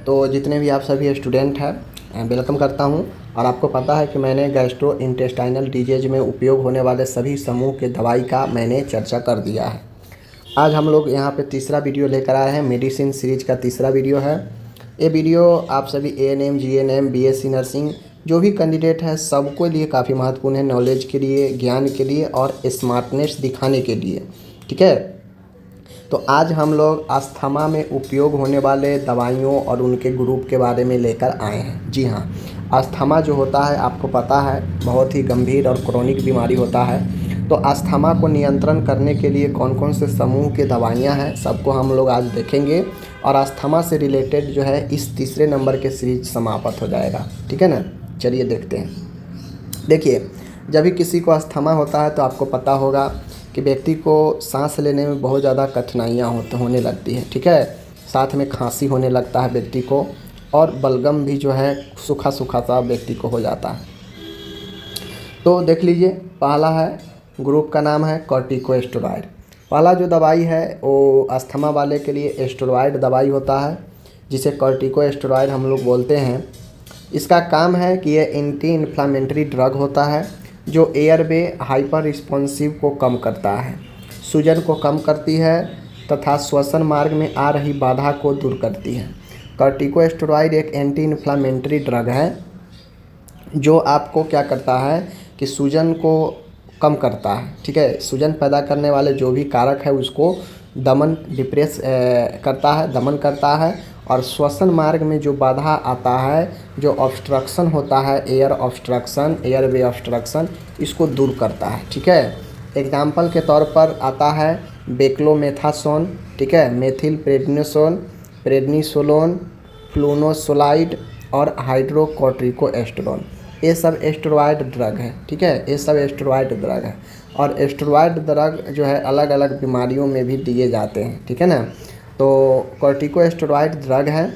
तो जितने भी आप सभी स्टूडेंट हैं वेलकम करता हूं। और आपको पता है कि मैंने गैस्ट्रो इंटेस्टाइनल डिजीज में उपयोग होने वाले सभी समूह के दवाई का मैंने चर्चा कर दिया है। आज हम लोग यहाँ पे तीसरा वीडियो लेकर आए हैं। मेडिसिन सीरीज का तीसरा वीडियो है। ये वीडियो आप सभी एएनएम, जीएनएम, बीएससी नर्सिंग जो भी कैंडिडेट है सबको लिए काफ़ी महत्वपूर्ण है। नॉलेज के लिए, ज्ञान के लिए और स्मार्टनेस दिखाने के लिए, ठीक है। तो आज हम लोग अस्थमा में उपयोग होने वाले दवाइयों और उनके ग्रुप के बारे में लेकर आए हैं। जी हाँ, अस्थमा जो होता है आपको पता है बहुत ही गंभीर और क्रोनिक बीमारी होता है। तो अस्थमा को नियंत्रण करने के लिए कौन कौन से समूह के दवाइयाँ हैं सबको हम लोग आज देखेंगे। और अस्थमा से रिलेटेड जो है इस तीसरे नंबर के सीरीज समाप्त हो जाएगा, ठीक है ना। चलिए देखते हैं। देखिए, जब भी किसी को अस्थमा होता है तो आपको पता होगा कि व्यक्ति को सांस लेने में बहुत ज़्यादा कठिनाइयाँ होने लगती हैं, ठीक है। साथ में खांसी होने लगता है व्यक्ति को, और बलगम भी जो है सूखा सूखा सा व्यक्ति को हो जाता है। तो देख लीजिए, पहला है ग्रुप का नाम है कॉर्टिकोस्टेरॉइड। पहला जो दवाई है वो अस्थमा वाले के लिए स्टेरॉइड दवाई होता है, जिसे कॉर्टिकोस्टेरॉइड हम लोग बोलते हैं। इसका काम है कि ये एंटी इन्फ्लामेटरी ड्रग होता है जो एयरवे हाइपर रिस्पॉन्सिव को कम करता है, सूजन को कम करती है तथा श्वसन मार्ग में आ रही बाधा को दूर करती है। कॉर्टिकोस्टेरॉइड एक एंटी इन्फ्लामेटरी ड्रग है जो आपको क्या करता है कि सूजन को कम करता है, ठीक है। सूजन पैदा करने वाले जो भी कारक है उसको दमन करता है, दमन करता है। और श्वसन मार्ग में जो बाधा आता है, जो ऑब्स्ट्रक्शन होता है, एयर ऑब्स्ट्रक्शन, एयरवे ऑब्स्ट्रक्शन, इसको दूर करता है, ठीक है। एग्जाम्पल के तौर पर आता है बेक्लोमेथासोन, ठीक है, मेथिल प्रेडनिसोलोन, फ्लूनोसोलाइड और हाइड्रोकॉर्टिकोस्टेरोन। ये सब स्टेरॉइड ड्रग है, ठीक है। ये सब स्टेरॉइड ड्रग है। और स्टेरॉइड ड्रग जो है अलग अलग बीमारियों में भी दिए जाते हैं, ठीक है ना। तो कॉर्टिकोस्टेरॉइड ड्रग है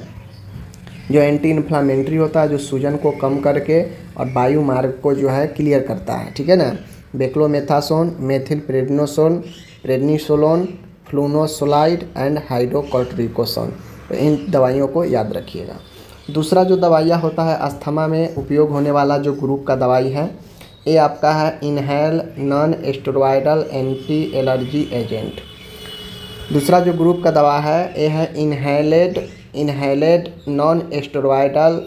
जो एंटी इन्फ्लामेटरी होता है, जो सूजन को कम करके और वायु मार्ग को जो है क्लियर करता है, ठीक है ना। Beclomethasone, methyl prednisolone, फ्लूनोसोलाइड and हाइड्रोकॉर्टिकोसोन। तो इन दवाइयों को याद रखिएगा। दूसरा जो दवाइयाँ होता है अस्थमा में उपयोग होने वाला जो ग्रुप का दवाई है, ये आपका है inhale non steroidal anti allergy agent. दूसरा जो ग्रुप का दवा है ये है inhaled non steroidal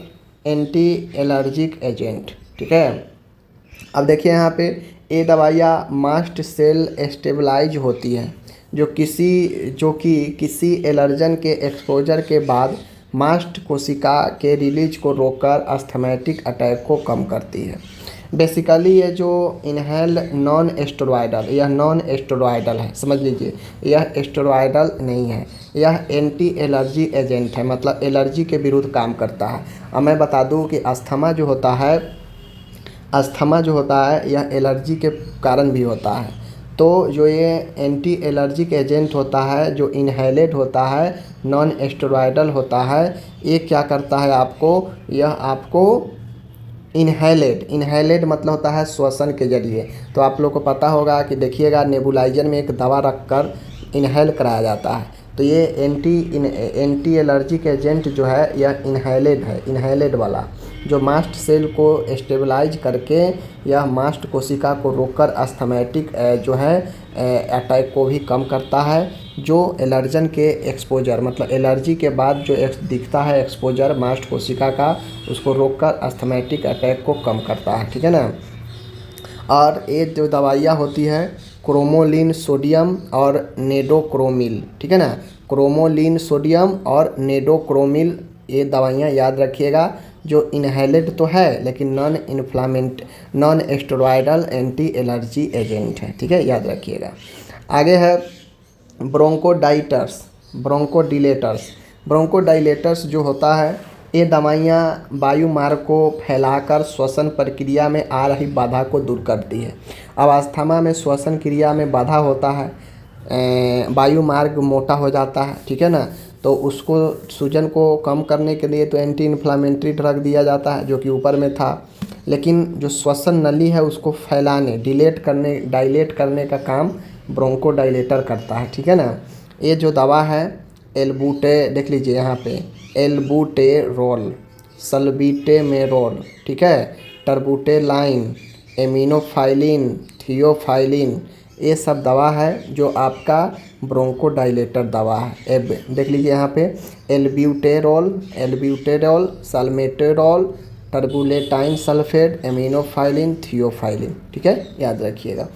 anti allergic agent, ठीक है। अब देखिए यहाँ पे ये दवाइयाँ मास्ट सेल स्टेबलाइज होती हैं जो कि किसी एलर्जन के एक्सपोजर के बाद मास्ट कोशिका के रिलीज को रोककर अस्थमैटिक अटैक को कम करती है। बेसिकली ये जो इनहेल नॉन स्टेरॉइडल, यह नॉन स्टेरॉइडल है, समझ लीजिए, यह स्टेरॉइडल नहीं है, यह एंटी एलर्जी एजेंट है, मतलब एलर्जी के विरुद्ध काम करता है। अब मैं बता दूं कि अस्थमा जो होता है यह एलर्जी के कारण भी होता है। तो जो ये एंटी एलर्जिक एजेंट होता है, जो इनहेलेड होता है, नॉन स्टेरॉइडल होता है, ये क्या करता है यह आपको इनहेलेड मतलब होता है श्वसन के जरिए। तो आप लोग को पता होगा कि देखिएगा नेबुलाइजर में एक दवा रखकर इनहेल कराया जाता है। तो ये एंटी एलर्जिक एजेंट जो है यह इनहेलेड है, इनहेलेड वाला, जो मास्ट सेल को स्टेबलाइज करके यह मास्ट कोशिका को रोककर अस्थमैटिक जो है अटैक को भी कम करता है। जो एलर्जन के एक्सपोजर, मतलब एलर्जी के बाद जो दिखता है एक्सपोजर मास्ट कोशिका का, उसको रोककर अस्थमैटिक अटैक को कम करता है, ठीक है ना। और ये जो दवाइयाँ होती हैं क्रोमोलिन सोडियम और नेडोक्रोमिल, ठीक है ना। क्रोमोलिन सोडियम और नेडोक्रोमिल, ये दवाइयाँ याद रखिएगा, जो इनहेलेड तो है लेकिन non steroidal anti allergy agent है, ठीक है, याद रखिएगा। आगे है ब्रोंकोडाइलेटर्स जो होता है, ये दवाइयाँ वायु मार्ग को फैलाकर श्वसन प्रक्रिया में आ रही बाधा को दूर करती है। अब अस्थमा में श्वसन क्रिया में बाधा होता है, वायु मार्ग मोटा हो जाता है, ठीक है ना। तो उसको सूजन को कम करने के लिए तो एंटी इन्फ्लामेटरी ड्रग दिया जाता है जो कि ऊपर में था, लेकिन जो श्वसन नली है उसको फैलाने, डायलेट करने का काम ब्रोंकोडाइलेटर करता है, ठीक है ना। ये जो दवा है एल्बूटे, देख लीजिए यहाँ पे एल्बूटेरोल, सल्बीटेमेरोल, ठीक है, टर्बुटेलाइन, एमिनोफाइलिन, थियोफाइलिन, ये सब दवा है जो आपका ब्रोंकोडाइलेटर दवा है। एब देख लीजिए यहाँ पे एल्ब्यूटेरोल, साल्मेटेरोल, टर्बुलेटाइन सल्फेट, एमिनोफाइलिन, थियोफाइलिन, ठीक है, याद रखिएगा।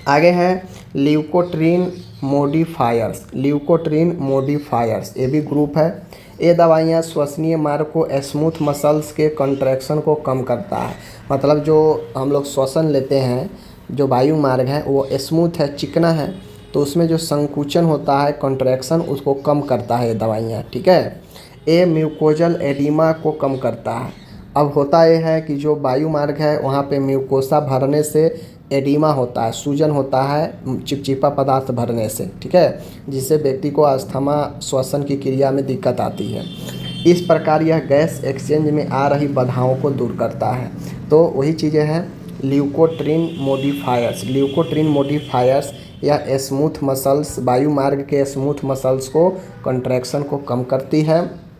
आगे है ल्यूकोट्रीन मॉडिफायर्स, ल्यूकोट्रीन मॉडिफायर्स, ये भी ग्रुप है। ये दवाइयाँ श्वसनीय मार्ग को स्मूथ मसल्स के कंट्रैक्शन को कम करता है। मतलब जो हम लोग श्वसन लेते हैं, जो वायु मार्ग है वो स्मूथ है, चिकना है, तो उसमें जो संकुचन होता है, कंट्रैक्शन, उसको कम करता है ये दवाइयाँ, ठीक है। ये म्यूकोजल एडिमा को कम करता है। अब होता ये है कि जो वायु मार्ग है वहाँ पे म्यूकोसा भरने से एडिमा होता है, सूजन होता है चिपचिपा पदार्थ भरने से, ठीक है, जिससे व्यक्ति को अस्थमा श्वसन की क्रिया में दिक्कत आती है। इस प्रकार यह गैस एक्सचेंज में आ रही बाधाओं को दूर करता है। तो वही चीज़ें हैं ल्यूकोट्रीन मॉडिफायर्स। ल्यूकोट्रीन मॉडिफायर्स यह स्मूथ मसल्स, वायु मार्ग के स्मूथ मसल्स को कंट्रैक्शन को कम करती है।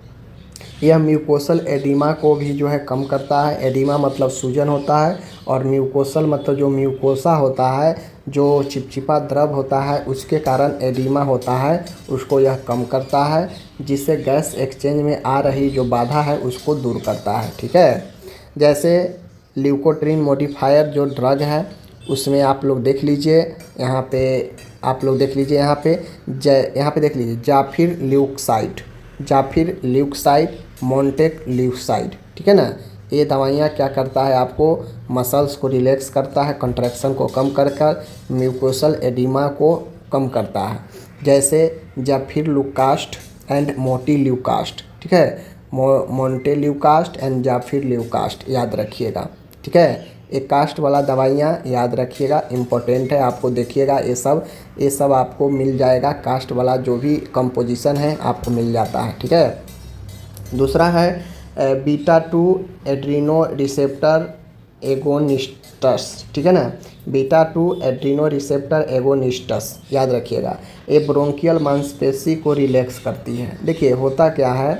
यह म्यूकोसल एडिमा को भी जो है कम करता है। एडिमा मतलब सूजन होता है, और म्यूकोसल मतलब जो म्यूकोसा होता है, जो चिपचिपा द्रव होता है, उसके कारण एडिमा होता है, उसको यह कम करता है, जिससे गैस एक्सचेंज में आ रही जो बाधा है उसको दूर करता है, ठीक है। जैसे ल्यूकोट्रीन मॉडिफायर जो ड्रग है उसमें आप लोग देख लीजिए यहाँ पे, आप लोग देख लीजिए यहाँ पे यहाँ पे देख लीजिए जाफिर ल्यूक्साइड, मोंटेक ल्यूक्साइड, ठीक है ना। ये दवाइयाँ क्या करता है, आपको मसल्स को रिलैक्स करता है, कंट्रैक्शन को कम कर म्यूकोसल एडिमा को कम करता है। जैसे जाफिर ल्यूकास्ट एंड मोटी ल्यूकास्ट, ठीक है, मोंटे ल्यूकास्ट एंड जाफिर ल्यूकास्ट, याद रखिएगा, ठीक है। एक कास्ट वाला दवाइयाँ याद रखिएगा, इम्पोर्टेंट है, आपको देखिएगा ये सब आपको मिल जाएगा। कास्ट वाला जो भी कंपोजिशन है आपको मिल जाता है, ठीक है। दूसरा है बीटा-2 एड्रीनो रिसेप्टर एगोनिस्टस, ठीक है ना, बीटा-2 एड्रीनो रिसेप्टर एगोनिस्टस, याद रखिएगा। ये ब्रोंकियल मांसपेशी को रिलैक्स करती है। देखिए होता क्या है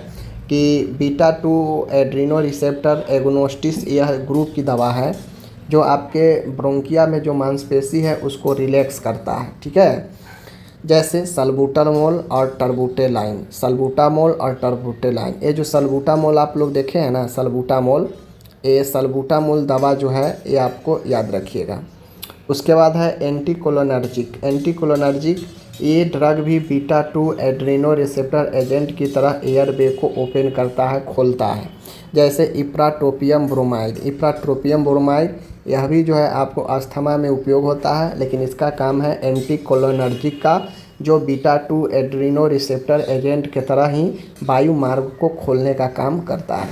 कि बीटा-2 एड्रीनो रिसेप्टर एगोनिस्टस यह ग्रुप की दवा है जो आपके ब्रोंकिया में जो मांसपेशी है उसको रिलैक्स करता है, ठीक है। जैसे सल्बूटामोल और टर्बुटेलाइन, ये जो सल्बूटामोल आप लोग देखे हैं ना, ये सल्बूटामोल दवा जो है ये आपको याद रखिएगा। उसके बाद है एंटीकोलिनर्जिक, ये ड्रग भी बीटा-2 एड्रीनो रिसेप्टर एजेंट की तरह एयरवे को ओपन करता है, खोलता है। जैसे इप्राट्रोपियम ब्रोमाइड, यह भी जो है आपको अस्थमा में उपयोग होता है, लेकिन इसका काम है एंटीकोलिनर्जिक का, जो बीटा-2 एड्रीनो रिसेप्टर एजेंट की तरह ही वायु मार्ग को खोलने का काम करता है।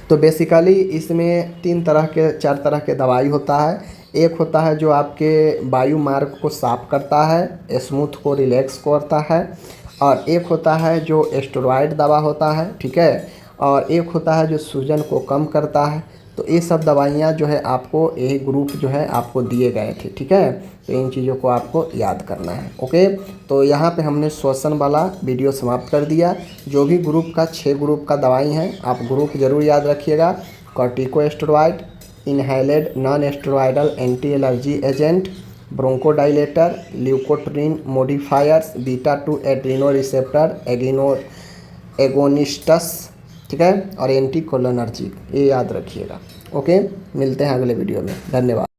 तो बेसिकली इसमें 4 तरह के दवाई होता है। एक होता है जो आपके वायु मार्ग को साफ करता है, स्मूथ को रिलैक्स करता है, और एक होता है जो स्टेरॉइड दवा होता है, ठीक है, और एक होता है जो सूजन को कम करता है। तो ये सब दवाइयाँ जो है आपको यही ग्रुप जो है आपको दिए गए थे, ठीक है। तो इन चीज़ों को आपको याद करना है, ओके। तो यहाँ पे हमने श्वसन वाला वीडियो समाप्त कर दिया। जो भी ग्रुप का 6 ग्रुप का दवाई हैं आप ग्रुप ज़रूर याद रखिएगा। Corticosteroid, inhaled non steroidal anti allergy agent, bronchodilator, leukotriene modifiers, beta two adreno receptor agonists, ठीक है, और एंटीकोलिनर्जिक, ये याद रखिएगा, ओके। मिलते हैं अगले वीडियो में, धन्यवाद।